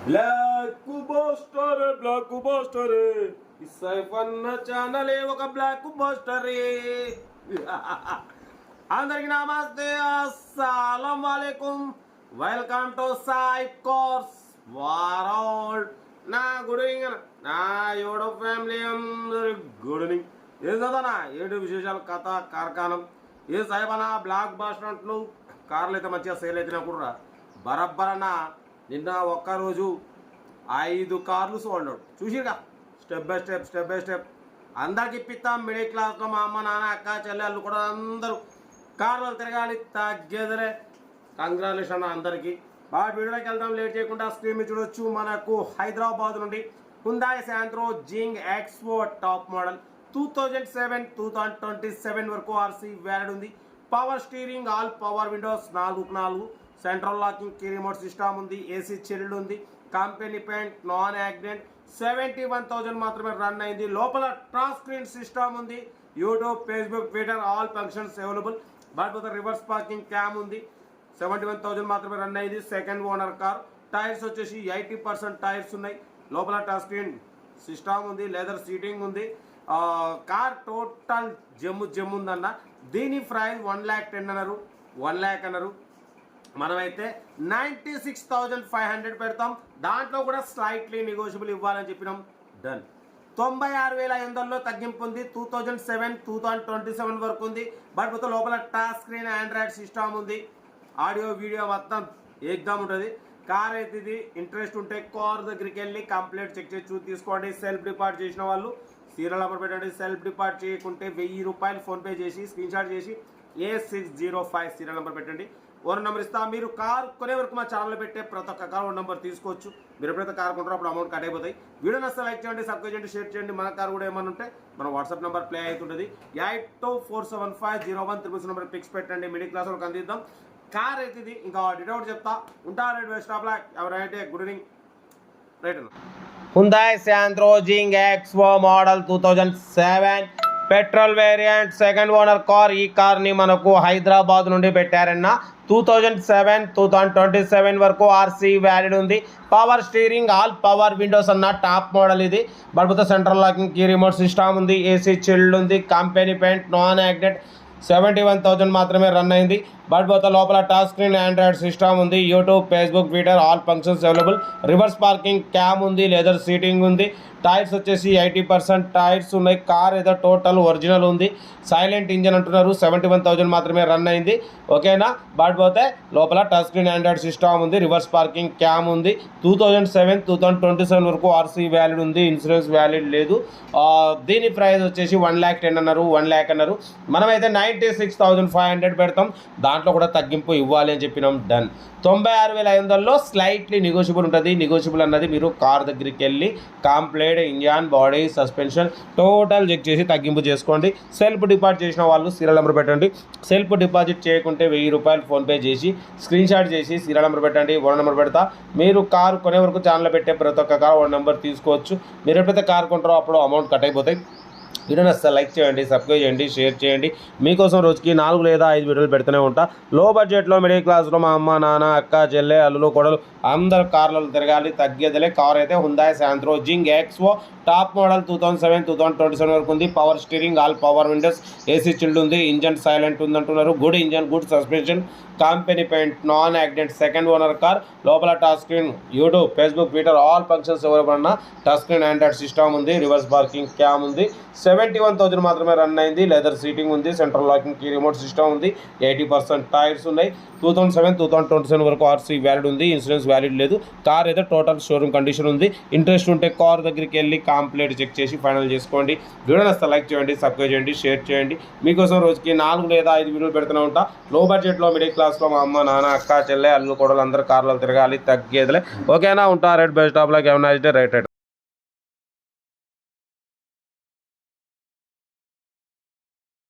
Black buster సైఫన్న channel ఒక block buster. అందరికి నమస్తే, అస్సలం వాలేకుం. Welcome to Sai course world. నా గుడ్ ఈవినింగ్ నా యూట్యూబ్ ఫ్యామిలీ అందరి గుడ్ ఈవినింగ్. ఏం చదవనా ఏంటి విశేషాలు, కథ కార్ఖానం ఏ సాయిబనా బ్లాక్ బస్టర్ అంటున్నావు. కార్లు అయితే మంచిగా సేల్ అయితేనే కూడా బరబ్బరన్నా. నిన్న ఒక్కరోజు 5 కార్లు సోల్డ్ అవుట్. చూసిగా స్టెప్ బై స్టెప్ అందరికి ఇప్పిస్తాం. మిడిల్ క్లాస్లో మా అమ్మ నాన్న అక్క చెల్లెళ్ళు కూడా అందరూ కార్లు తిరగాలి, తగ్గేదలే. కంగ్రాచులేషన్ అందరికీ. బాగా వీడియోకి వెళ్దాం, లేట్ చేయకుండా స్క్రీన్ మీద చూడొచ్చు. మనకు హైదరాబాద్ నుండి హుందాయ్ Santro Xing XO top model 2007 వరకు ఆర్సీ వ్యాలిడ్ ఉంది. Power steering, all power windows 4x4, central locking key remote system ఉంది, ఏసీ చిల్డ్ ఉంది, కంపెనీ పెయింట్, నాన్ యాక్సిడెంట్. 71,000 మాత్రమే రన్ అయింది. లోపల టచ్ స్క్రీన్ సిస్టమ్ ఉంది, YouTube, Facebook, Twitter all functions available. బాగా reverse parking cam ఉంది. 71,000 మాత్రమే రన్ అయింది. Second owner car. టైర్స్ వచ్చేసి 80% టైర్స్ ఉన్నాయి. లోపల టచ్ స్క్రీన్ సిస్టమ్ ఉంది, లెదర్ సీటింగ్ ఉంది. కార్ టోటల్ జమ్ము ఉందన్న. దీని ప్రైస్ 1,10,000 అన్నారు, 1 lakh అన్నారు. మనమైతే 96,500 పెడతాం. దాంట్లో కూడా స్లైట్లీ నెగోషియబుల్ ఇవ్వాలని చెప్పినాం. డన్. 96,500లో తగ్గింపు ఉంది. 2027 వరకు ఉంది. బట్ మొత్తం లోపల టచ్ స్క్రీన్, ఆండ్రాయిడ్ సిస్టమ్ ఉంది. ఆడియో వీడియో మొత్తం ఏకదమ్ ఉంటుంది. కార్ అయితే ఇది ఇంట్రెస్ట్ ఉంటే కార్ దగ్గరికి వెళ్ళి కంప్లీట్ చెక్ చేసి చూసి తీసుకోండి. సెల్ఫ్ డిపార్ట్ చేసిన వాళ్ళు సీరియల్ నెంబర్ పెట్టండి. సెల్ఫ్ డిపార్ట్ చేయకుంటే 1000 రూపాయలు ఫోన్పే చేసి స్క్రీన్ షాట్ చేసి A605 సీరియల్ నెంబర్ పెట్టండి. ఓన్ నెంబర్ ఇస్తా. మీరు కార్ కొనే వరకు మా ఛానల్లో పెట్టే ప్రతి ఒక్క కార్ ఓన్ నెంబర్ తీసుకోవచ్చు. మీరు ఎప్పుడైతే కార్ కొంటారో అప్పుడు అమౌంట్ కట్ అయిపోతాయి. వీడియో నచ్చితే లైక్ చేయండి, సబ్స్క్రైబ్ చేయండి, షేర్ చేయండి. మన కార్ కూడా ఏమన్నా ఉంటే మన వాట్సాప్ నెంబర్ ప్లే అవుతుంటుంది. 82475013 నెంబర్ పిక్స్ పెట్టండి. మిడిల్ క్లాస్ వాళ్ళకి అందిద్దాం. కార్ అయితే ఇది ఇంకా డిటౌట్ చెప్తా ఉంటా. రైట్ బై స్టాప్ లాక్ ఎవరైతే గుడ్ ఈవినింగ్. రైట్ అన్న. Hyundai Santro Xing XO model 2007 petrol variant second owner car. ఈ కార్ని మనకు హైదరాబాద్ నుండి పెట్టారన్న. 2027 వరకు ఆర్సీ వ్యాలిడ్ ఉంది. Power steering, all power windows అన్న టాప్ మోడల్ ఇది. But central locking key remote system ఉంది, ఏసీ చిల్డ్ ఉంది, కంపెనీ పెయింట్, నాన్ యాక్సిడెంట్. 71,000 మాత్రమే రన్ అయింది. బట్ లోపల టచ్ స్క్రీన్, ఆండ్రాయిడ్ సిస్టమ్ ఉంది, YouTube, Facebook, Twitter all functions available. Reverse parking cam ఉంది, leather seating ఉంది. Tyres వచ్చేసి 80% టైర్స్ ఉన్నాయి. కార్ ఏదో టోటల్ ఒరిజినల్ ఉంది. సైలెంట్ ఇంజన్ అంటున్నారు. 71,000 మాత్రమే రన్ అయింది. ఓకేనా. బట్ లోపల టచ్ స్క్రీన్, ఆండ్రాయిడ్ సిస్టమ్ ఉంది, రివర్స్ పార్కింగ్ క్యామ్ ఉంది. 2027 వరకు ఆర్సీ వ్యాలిడ్ ఉంది. ఇన్సూరెన్స్ వ్యాలిడ్ లేదు. దీని ప్రైస్ వచ్చేసి 1,10,000 అన్నారు, 1 lakh అన్నారు. మనమైతే 96,500 పెడతాం. దాంట్లో కూడా తగ్గింపు ఇవ్వాలి అని చెప్పినాం. డన్. 96,500లో స్లైట్లీ నెగోషియబుల్ ఉంటుంది. నెగోషియబుల్ అన్నది మీరు కార్ దగ్గరికి వెళ్ళి complete engine, body, suspension total check చేసి తగ్గింపు చేసుకోండి. సెల్ఫ్ డిపాజిట్ చేసిన వాళ్ళు సీరియల్ నెంబర్ పెట్టండి. సెల్ఫ్ డిపాజిట్ చేయకుంటే 1000 రూపాయలు ఫోన్పే చేసి స్క్రీన్ షాట్ చేసి సీరియల్ నెంబర్ పెట్టండి. ఓన్ నెంబర్ పెడతా. మీరు కారు కొనే వరకు ఛానల్ పెట్టే ప్రతి ఒక్క కార్ ఓన్ నెంబర్ తీసుకోవచ్చు. మీరు ఎప్పుడైతే కార్ కొంటారో అప్పుడు అమౌంట్ కట్ అయిపోతాయి. వీడియోని అసలు లైక్ చేయండి, సబ్స్క్రైబ్ చేయండి, షేర్ చేయండి. మీకోసం రోజుకి 4 లేదా 5 వీడియోలు పెడుతూనే ఉంటా. లో బడ్జెట్లో మిడిల్ క్లాస్లో మా అమ్మ నాన్న అక్క చెల్లె అల్లులు కొడలు అందరు కార్లలో తిరగాలి, తగ్గేదలే. కార్ అయితే హుందాయ్ Santro Xing XO top model 2027 వరకు ఉంది. Power steering, all power windows, AC chilled ఉంది, ఇంజన్ సైలెంట్ ఉంది అంటున్నారు. Good engine, good suspension, company paint, non accident. Second owner car. లోపల touch screen, YouTube, Facebook, Twitter all functions ఎవరైనా. Touch screen, Android system ఉంది, reverse parking cam ఉంది. 71,000 మాత్రమే run అయింది. Leather seating ఉంది, central locking key remote system ఉంది, 80% tyres ఉన్నాయి. 2027 వరకు ఆర్సీ వ్యాలిడ్ ఉంది. ఇన్సూరెన్స్ వ్యాలిడ్ లేదు. కార్ అయితే టోటల్ షోరూమ్ కండిషన్ ఉంది. ఇంట్రెస్ట్ ఉంటే కార్ దగ్గరికి వెళ్ళి కంప్లీట్ చెక్ చేసి ఫైనల్ చేసుకోండి. వీడియో నచ్చితే లైక్ చేయండి, సబ్స్క్రైబ్ చేయండి, షేర్ చేయండి. మీకోసం రోజుకి 4 లేదా 5 వీడియోలు పెడుతూనే ఉంటా. లో బడ్జెట్లో మిడిల్ క్లాస్లో మా అమ్మ నాన్న అక్క చెల్లె అల్లు కొడలు అందరూ కార్లలో తిరగాలి, తగ్గేదిలే. ఓకేనా. ఉంటా. Right bye stop lock right.